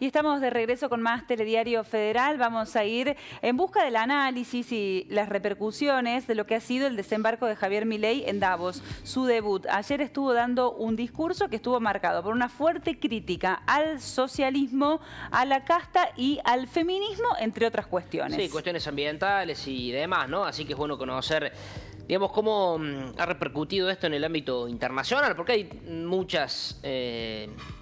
Y estamos de regreso con más Telediario Federal. Vamos a ir en busca del análisis y las repercusiones de lo que ha sido el desembarco de Javier Milei en Davos, su debut. Ayer estuvo dando un discurso que estuvo marcado por una fuerte crítica al socialismo, a la casta y al feminismo, entre otras cuestiones. Sí, cuestiones ambientales y demás, ¿no? Así que es bueno conocer, digamos, cómo ha repercutido esto en el ámbito internacional, porque hay muchas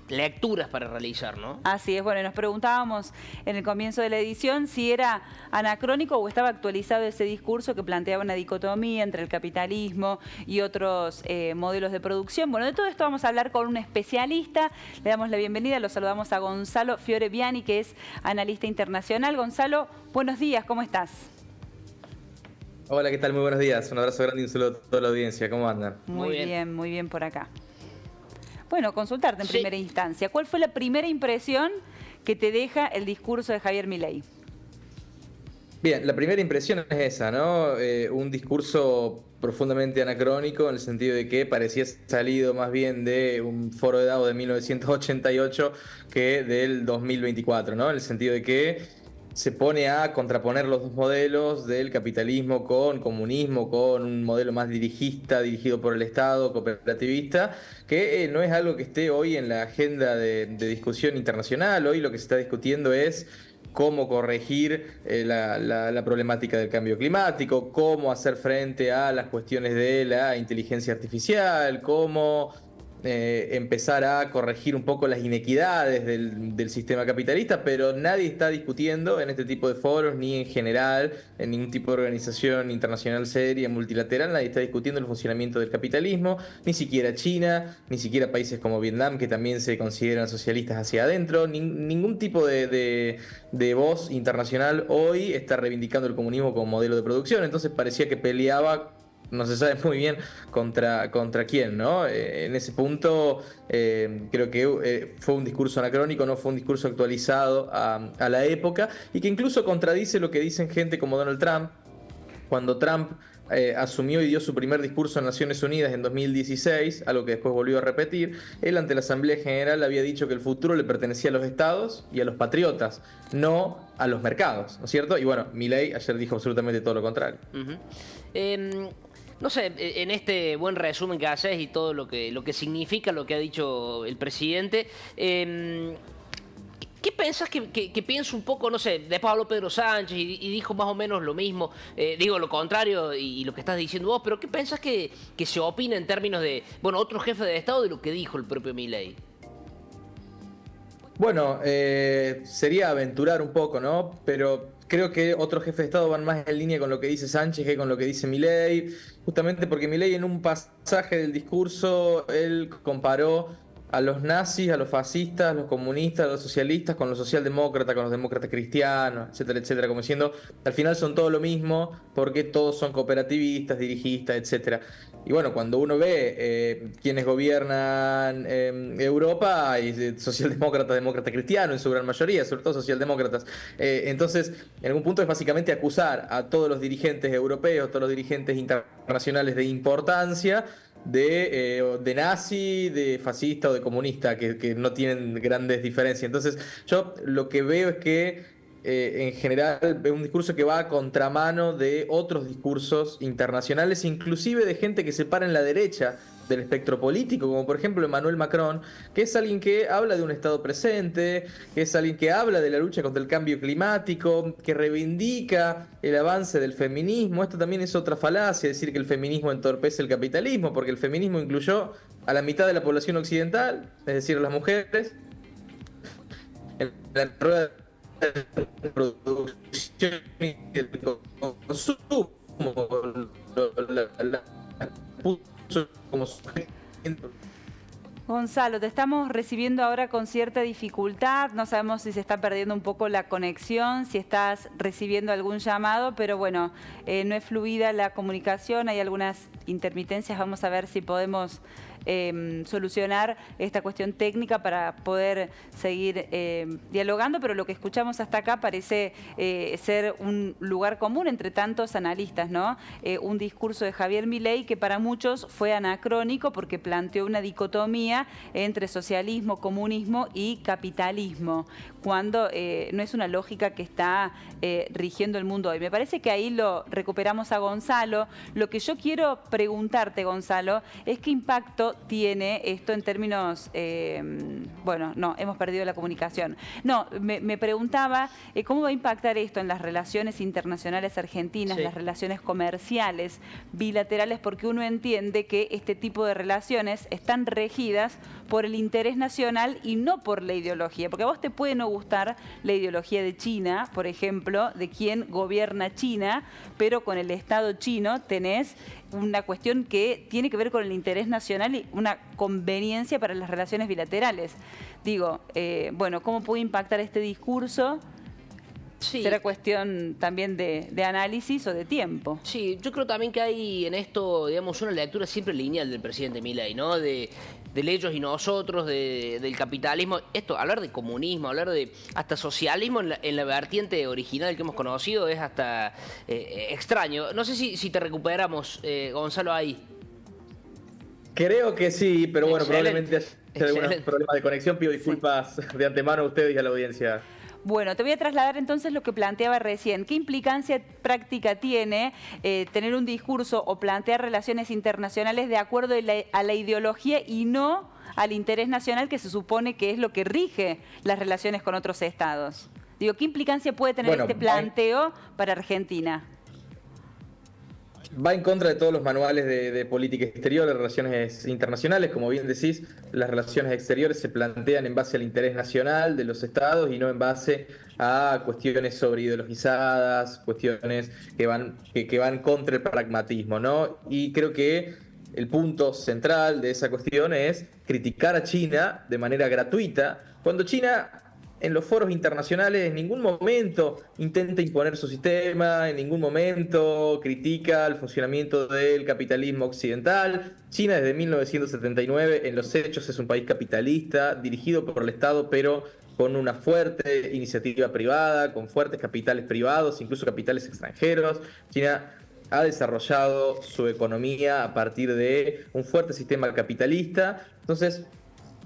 lecturas para realizar, ¿no? Así es, bueno, nos preguntábamos en el comienzo de la edición si era anacrónico o estaba actualizado ese discurso que planteaba una dicotomía entre el capitalismo y otros modelos de producción. Bueno, de todo esto vamos a hablar con un especialista. Le damos la bienvenida, lo saludamos a Gonzalo Fioreviani, que es analista internacional. Gonzalo, buenos días, ¿cómo estás? Hola, ¿qué tal? Muy buenos días. Un abrazo grande y un saludo a toda la audiencia. ¿Cómo andan? Muy bien por acá. Bueno, consultarte en primera instancia. ¿Cuál fue la primera impresión que te deja el discurso de Javier Milei? Bien, la primera impresión es esa, ¿no? Un discurso profundamente anacrónico en el sentido de que parecía salido más bien de un foro de Davos de 1988 que del 2024, ¿no? En el sentido de que se pone a contraponer los dos modelos del capitalismo con comunismo, con un modelo más dirigista, dirigido por el Estado, cooperativista, que no es algo que esté hoy en la agenda de discusión internacional. Hoy lo que se está discutiendo es cómo corregir la problemática del cambio climático, cómo hacer frente a las cuestiones de la inteligencia artificial, cómo empezar a corregir un poco las inequidades del sistema capitalista, pero nadie está discutiendo en este tipo de foros, ni en general, en ningún tipo de organización internacional seria, multilateral, nadie está discutiendo el funcionamiento del capitalismo, ni siquiera China, ni siquiera países como Vietnam, que también se consideran socialistas hacia adentro. Ningún tipo de voz internacional hoy está reivindicando el comunismo como modelo de producción, entonces parecía que peleaba, no se sabe muy bien contra quién, ¿no? En ese punto creo que fue un discurso anacrónico, no fue un discurso actualizado a la época, y que incluso contradice lo que dicen gente como Donald Trump. Cuando Trump asumió y dio su primer discurso en Naciones Unidas en 2016, algo que después volvió a repetir, él ante la Asamblea General había dicho que el futuro le pertenecía a los estados y a los patriotas, no a los mercados, ¿no es cierto? Y bueno, Milei ayer dijo absolutamente todo lo contrario. No sé, en este buen resumen que haces y todo lo que significa lo que ha dicho el presidente, ¿qué pensás que piensa un poco, no sé, después habló Pedro Sánchez y dijo más o menos lo mismo, digo lo contrario y lo que estás diciendo vos, pero qué pensás que se opina en términos de, bueno, otro jefe de Estado de lo que dijo el propio Milei? Bueno, sería aventurar un poco, ¿no? Pero creo que otros jefes de Estado van más en línea con lo que dice Sánchez que con lo que dice Milei, justamente porque Milei en un pasaje del discurso, él comparó a los nazis, a los fascistas, a los comunistas, a los socialistas, con los socialdemócratas, con los demócratas cristianos, etcétera, etcétera, como diciendo, al final son todo lo mismo, porque todos son cooperativistas, dirigistas, etcétera. Y bueno, cuando uno ve quienes gobiernan Europa, hay socialdemócratas, demócratas cristianos en su gran mayoría, sobre todo socialdemócratas. Entonces, en algún punto es básicamente acusar a todos los dirigentes europeos, todos los dirigentes internacionales de importancia, de nazi, de fascista o de comunista, que no tienen grandes diferencias. Entonces, yo lo que veo es que en general es un discurso que va a contramano de otros discursos internacionales, inclusive de gente que se para en la derecha del espectro político, como por ejemplo Emmanuel Macron, que es alguien que habla de un Estado presente, que es alguien que habla de la lucha contra el cambio climático, que reivindica el avance del feminismo. Esto también es otra falacia, decir que el feminismo entorpece el capitalismo, porque el feminismo incluyó a la mitad de la población occidental, es decir, a las mujeres, en la rueda de producción y del consumo, como Gonzalo, te estamos recibiendo ahora con cierta dificultad, no sabemos si se está perdiendo un poco la conexión, si estás recibiendo algún llamado, pero bueno, no es fluida la comunicación, hay algunas intermitencias, vamos a ver si podemos solucionar esta cuestión técnica para poder seguir dialogando, pero lo que escuchamos hasta acá parece ser un lugar común entre tantos analistas, ¿no? Un discurso de Javier Milei que para muchos fue anacrónico porque planteó una dicotomía entre socialismo, comunismo y capitalismo, cuando no es una lógica que está rigiendo el mundo hoy. Me parece que ahí lo recuperamos a Gonzalo. Lo que yo quiero preguntarte, Gonzalo, es qué impacto tiene esto en términos... bueno, no, hemos perdido la comunicación. No, me preguntaba cómo va a impactar esto en las relaciones internacionales argentinas, las relaciones comerciales, bilaterales, porque uno entiende que este tipo de relaciones están regidas por el interés nacional y no por la ideología. Porque a vos te puede no gustar la ideología de China, por ejemplo, de quién gobierna China, pero con el Estado chino tenés una cuestión que tiene que ver con el interés nacional y una conveniencia para las relaciones bilaterales. Digo, bueno, ¿cómo puede impactar este discurso? Sí. ¿Será cuestión también de análisis o de tiempo? Sí, yo creo también que hay en esto, digamos, una lectura siempre lineal del presidente Milei, ¿no? Del ellos y nosotros, del capitalismo. Esto, hablar de comunismo, hablar de hasta socialismo en la vertiente original que hemos conocido es hasta extraño. No sé si te recuperamos, Gonzalo, ahí. Creo que sí, pero bueno, probablemente haya algunos problemas de conexión. Pido disculpas de antemano a ustedes y a la audiencia. Bueno, te voy a trasladar entonces lo que planteaba recién. ¿Qué implicancia práctica tiene tener un discurso o plantear relaciones internacionales de acuerdo a la ideología y no al interés nacional, que se supone que es lo que rige las relaciones con otros estados? Digo, ¿qué implicancia puede tener este planteo para Argentina? Va en contra de todos los manuales de política exterior, de relaciones internacionales. Como bien decís, las relaciones exteriores se plantean en base al interés nacional de los estados y no en base a cuestiones sobreideologizadas, cuestiones que van contra el pragmatismo, ¿no? Y creo que el punto central de esa cuestión es criticar a China de manera gratuita, cuando China en los foros internacionales en ningún momento intenta imponer su sistema, en ningún momento critica el funcionamiento del capitalismo occidental. China desde 1979 en los hechos es un país capitalista, dirigido por el Estado, pero con una fuerte iniciativa privada, con fuertes capitales privados, incluso capitales extranjeros. China ha desarrollado su economía a partir de un fuerte sistema capitalista. Entonces,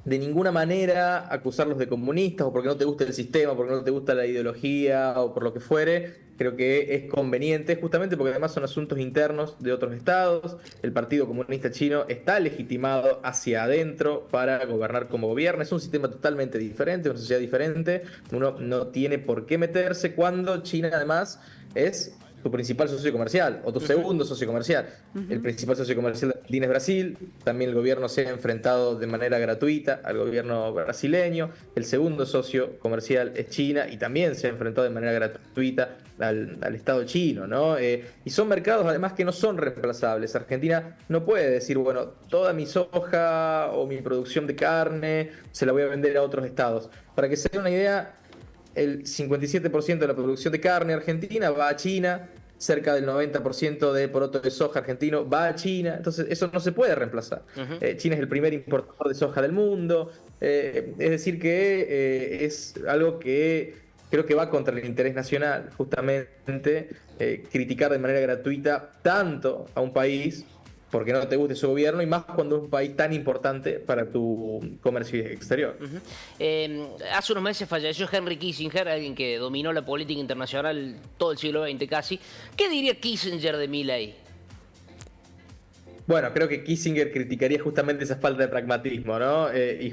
de ninguna manera acusarlos de comunistas o porque no te gusta el sistema, porque no te gusta la ideología o por lo que fuere, creo que es conveniente, justamente porque además son asuntos internos de otros estados. El Partido Comunista Chino está legitimado hacia adentro para gobernar como gobierna. Es un sistema totalmente diferente, una sociedad diferente. Uno no tiene por qué meterse cuando China además es tu principal socio comercial o tu segundo socio comercial. El principal socio comercial de Argentina es Brasil. También el gobierno se ha enfrentado de manera gratuita al gobierno brasileño. El segundo socio comercial es China y también se ha enfrentado de manera gratuita al Estado chino, ¿no? Y son mercados además que no son reemplazables. Argentina no puede decir, bueno, toda mi soja o mi producción de carne se la voy a vender a otros estados. Para que se dé una idea, el 57% de la producción de carne argentina va a China, cerca del 90% de poroto de soja argentino va a China, entonces eso no se puede reemplazar. China es el primer importador de soja del mundo, es decir que es algo que creo que va contra el interés nacional, justamente criticar de manera gratuita tanto a un país porque no te guste su gobierno, y más cuando es un país tan importante para tu comercio exterior. Hace unos meses falleció Henry Kissinger, alguien que dominó la política internacional todo el siglo XX casi. ¿Qué diría Kissinger de Milei? Bueno, creo que Kissinger criticaría justamente esa falta de pragmatismo, ¿no? Y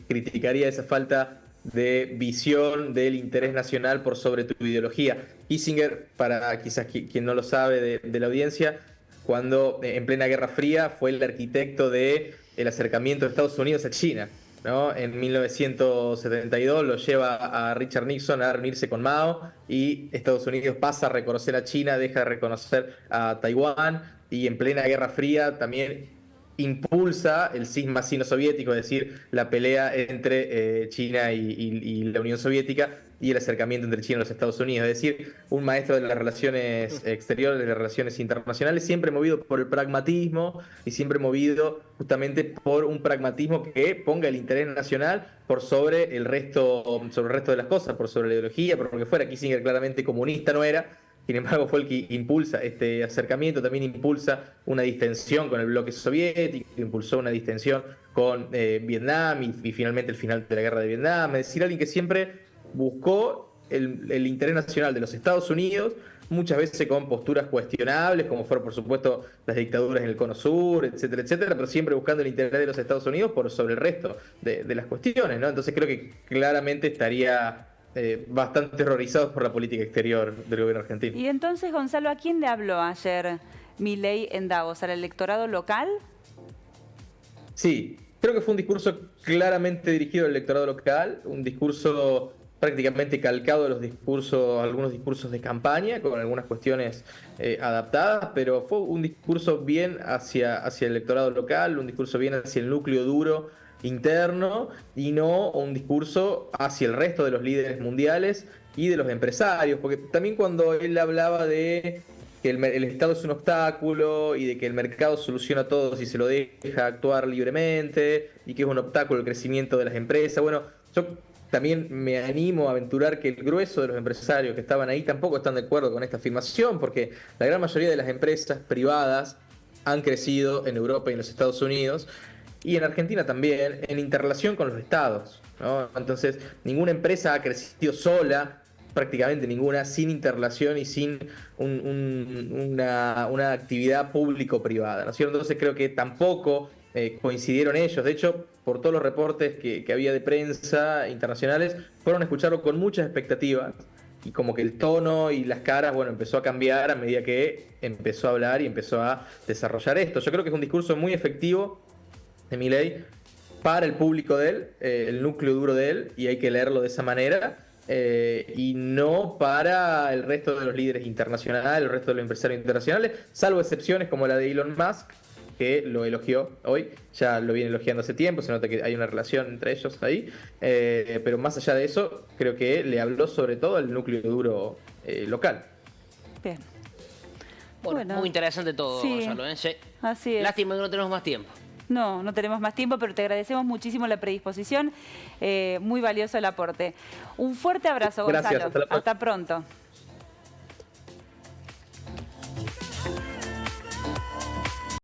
criticaría esa falta de visión del interés nacional por sobre tu ideología. Kissinger, para quizás quien no lo sabe de la audiencia, cuando en plena Guerra Fría fue el arquitecto del acercamiento de Estados Unidos a China, ¿no? En 1972 lo lleva a Richard Nixon a reunirse con Mao y Estados Unidos pasa a reconocer a China, deja de reconocer a Taiwán, y en plena Guerra Fría también impulsa el cisma sino-soviético, es decir, la pelea entre China y la Unión Soviética y el acercamiento entre China y los Estados Unidos. Es decir, un maestro de las relaciones exteriores, de las relaciones internacionales, siempre movido por el pragmatismo y siempre movido justamente por un pragmatismo que ponga el interés nacional por sobre el resto de las cosas, por sobre la ideología, por lo que fuera. Kissinger claramente comunista no era. Sin embargo, fue el que impulsa este acercamiento, también impulsa una distensión con el bloque soviético, impulsó una distensión con Vietnam y finalmente el final de la guerra de Vietnam. Es decir, alguien que siempre buscó el interés nacional de los Estados Unidos, muchas veces con posturas cuestionables, como fueron por supuesto las dictaduras en el Cono Sur, etcétera, etcétera, pero siempre buscando el interés de los Estados Unidos por sobre el resto de las cuestiones, ¿no? Entonces creo que claramente estaría bastante terrorizados por la política exterior del gobierno argentino. Y entonces, Gonzalo, ¿a quién le habló ayer Milei en Davos? ¿Al electorado local? Sí, creo que fue un discurso claramente dirigido al electorado local, un discurso prácticamente calcado de algunos discursos de campaña, con algunas cuestiones adaptadas, pero fue un discurso bien hacia el electorado local, un discurso bien hacia el núcleo duro interno y no un discurso hacia el resto de los líderes mundiales y de los empresarios, porque también cuando él hablaba de que el Estado es un obstáculo y de que el mercado soluciona todo si se lo deja actuar libremente y que es un obstáculo el crecimiento de las empresas, bueno, yo también me animo a aventurar que el grueso de los empresarios que estaban ahí tampoco están de acuerdo con esta afirmación, porque la gran mayoría de las empresas privadas han crecido en Europa y en los Estados Unidos, y en Argentina también, en interrelación con los estados, ¿no? Entonces, ninguna empresa ha crecido sola, prácticamente ninguna, sin interrelación y sin una actividad público-privada, ¿no es cierto? Entonces creo que tampoco coincidieron ellos. De hecho, por todos los reportes que había de prensa internacionales, fueron a escucharlo con muchas expectativas. Y como que el tono y las caras, bueno, empezó a cambiar a medida que empezó a hablar y empezó a desarrollar esto. Yo creo que es un discurso muy efectivo de Milei para el público de él, el núcleo duro de él, y hay que leerlo de esa manera, y no para el resto de los líderes internacionales, el resto de los empresarios internacionales, salvo excepciones como la de Elon Musk, que lo elogió hoy, ya lo viene elogiando hace tiempo, se nota que hay una relación entre ellos ahí, pero más allá de eso, creo que le habló sobre todo al núcleo duro local. Bien. Bueno, muy interesante todo, sí, Gonzalo, ¿eh? Sí. Así es. Lástima que no tenemos más tiempo. No tenemos más tiempo, pero te agradecemos muchísimo la predisposición, muy valioso el aporte. Un fuerte abrazo, Gonzalo. Gracias, hasta pronto.